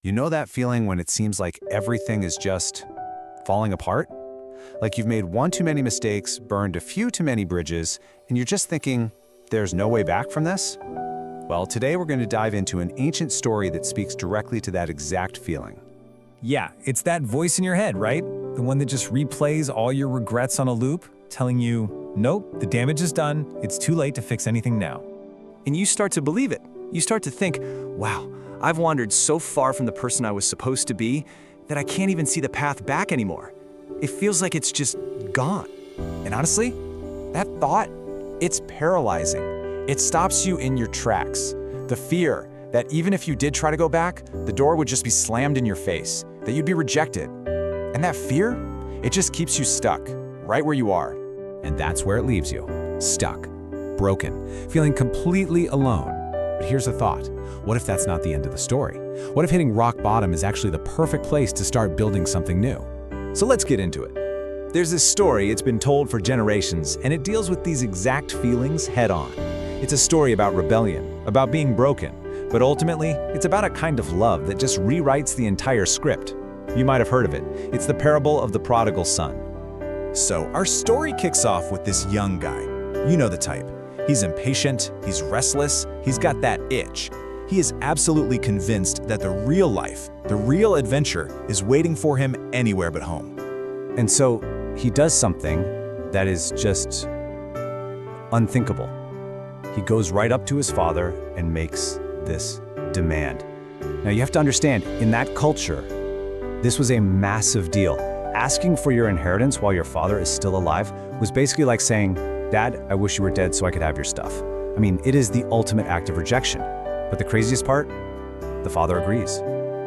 You know that feeling when it seems like everything is just falling apart? Like you've made one too many mistakes, burned a few too many bridges, and you're just thinking, there's no way back from this? Well, today we're going to dive into an ancient story that speaks directly to that exact feeling. Yeah, it's that voice in your head, right? The one that just replays all your regrets on a loop, telling you, nope, the damage is done, it's too late to fix anything now. And you start to believe it. You start to think, wow, I've wandered so far from the person I was supposed to be that I can't even see the path back anymore. It feels like it's just gone. And honestly, that thought, it's paralyzing. It stops you in your tracks. The fear that even if you did try to go back, the door would just be slammed in your face, that you'd be rejected. And that fear, it just keeps you stuck, right where you are. And that's where it leaves you, stuck, broken, feeling completely alone. But here's a thought. What if that's not the end of the story? What if hitting rock bottom is actually the perfect place to start building something new? So let's get into it. There's this story, it's been told for generations, and it deals with these exact feelings head on. It's a story about rebellion, about being broken, but ultimately, it's about a kind of love that just rewrites the entire script. You might have heard of it. It's the parable of the Prodigal Son. So our story kicks off with this young guy. You know the type. He's impatient, he's restless, he's got that itch. He is absolutely convinced that the real life, the real adventure, is waiting for him anywhere but home. And so he does something that is just unthinkable. He goes right up to his father and makes this demand. Now you have to understand, in that culture, this was a massive deal. Asking for your inheritance while your father is still alive was basically like saying, Dad, I wish you were dead so I could have your stuff. I mean, it is the ultimate act of rejection. But the craziest part? The father agrees.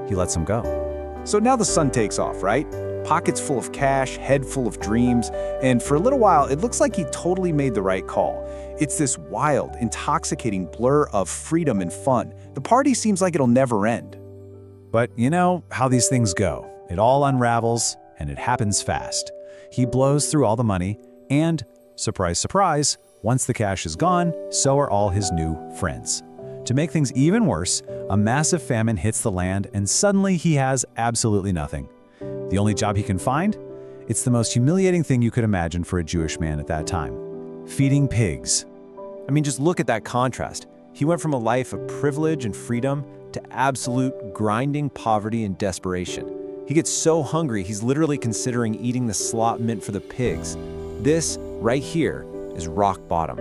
He lets him go. So now the son takes off, right? Pockets full of cash, head full of dreams, and for a little while, it looks like he totally made the right call. It's this wild, intoxicating blur of freedom and fun. The party seems like it'll never end. But you know how these things go. It all unravels, and it happens fast. He blows through all the money, and surprise, surprise, once the cash is gone, so are all his new friends. To make things even worse, a massive famine hits the land and suddenly he has absolutely nothing. The only job he can find? It's the most humiliating thing you could imagine for a Jewish man at that time. Feeding pigs. I mean, just look at that contrast. He went from a life of privilege and freedom to absolute grinding poverty and desperation. He gets so hungry, he's literally considering eating the slop meant for the pigs. This, right here, is rock bottom.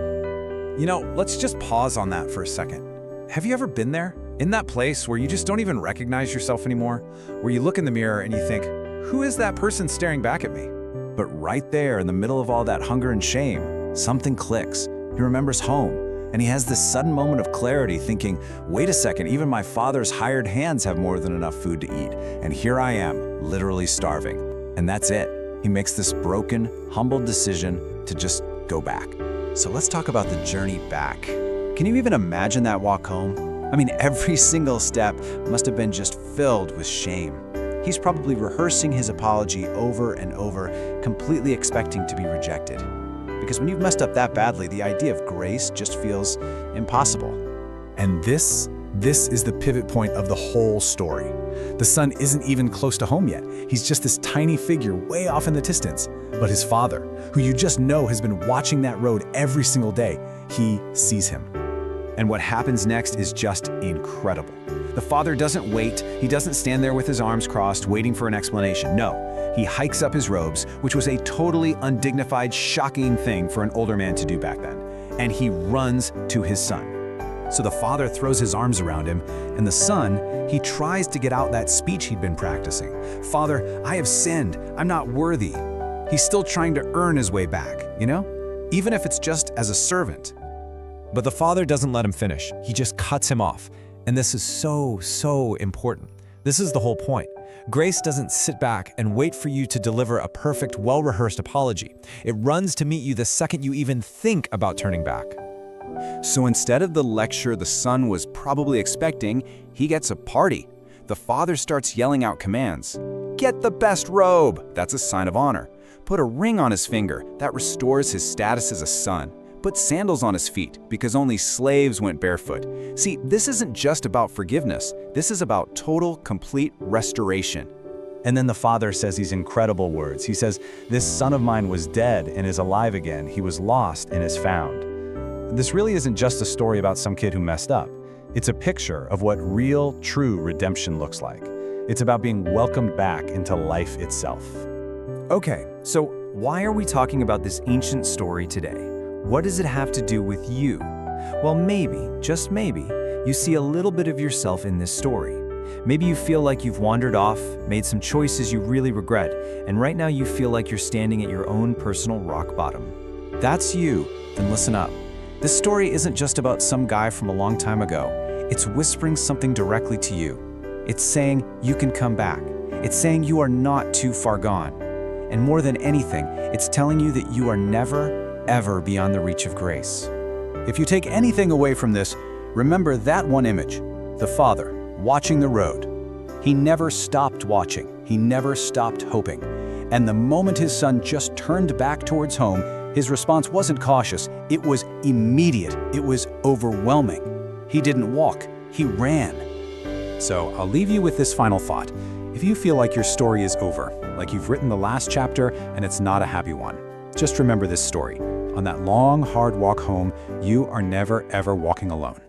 You know, let's just pause on that for a second. Have you ever been there? In that place where you just don't even recognize yourself anymore? Where you look in the mirror and you think, who is that person staring back at me? But right there in the middle of all that hunger and shame, something clicks. He remembers home, and he has this sudden moment of clarity thinking, wait a second, even my father's hired hands have more than enough food to eat, and here I am, literally starving. And that's it. He makes this broken, humbled decision to just go back. So let's talk about the journey back. Can you even imagine that walk home? I mean, every single step must have been just filled with shame. He's probably rehearsing his apology over and over, completely expecting to be rejected. Because when you've messed up that badly, the idea of grace just feels impossible. And this is the pivot point of the whole story. The son isn't even close to home yet. He's just this tiny figure way off in the distance. But his father, who you just know has been watching that road every single day, he sees him. And what happens next is just incredible. The father doesn't wait. He doesn't stand there with his arms crossed, waiting for an explanation. No, he hikes up his robes, which was a totally undignified, shocking thing for an older man to do back then. And he runs to his son. So the father throws his arms around him, and the son, he tries to get out that speech he'd been practicing. Father, I have sinned. I'm not worthy. He's still trying to earn his way back, you know? Even if it's just as a servant. But the father doesn't let him finish. He just cuts him off. And this is so important. This is the whole point. Grace doesn't sit back and wait for you to deliver a perfect, well-rehearsed apology. It runs to meet you the second you even think about turning back. So instead of the lecture the son was probably expecting, he gets a party. The father starts yelling out commands. Get the best robe. That's a sign of honor. Put a ring on his finger. That restores his status as a son. put sandals on his feet because only slaves went barefoot. See, this isn't just about forgiveness. This is about total, complete restoration. And then the father says these incredible words. He says, "This son of mine was dead and is alive again. He was lost and is found." This really isn't just a story about some kid who messed up. It's a picture of what real, true redemption looks like. It's about being welcomed back into life itself. Okay, so why are we talking about this ancient story today? What does it have to do with you? Well, maybe, just maybe, you see a little bit of yourself in this story. Maybe you feel like you've wandered off, made some choices you really regret, and right now you feel like you're standing at your own personal rock bottom. That's you. Then listen up. This story isn't just about some guy from a long time ago. It's whispering something directly to you. It's saying you can come back. It's saying you are not too far gone. And more than anything, it's telling you that you are never, ever beyond the reach of grace. If you take anything away from this, remember that one image, the father watching the road. He never stopped watching. He never stopped hoping. And the moment his son just turned back towards home, his response wasn't cautious. It was immediate. It was overwhelming. He didn't walk. He ran. So I'll leave you with this final thought. If you feel like your story is over, like you've written the last chapter and it's not a happy one, just remember this story. On that long, hard walk home, you are never, ever walking alone.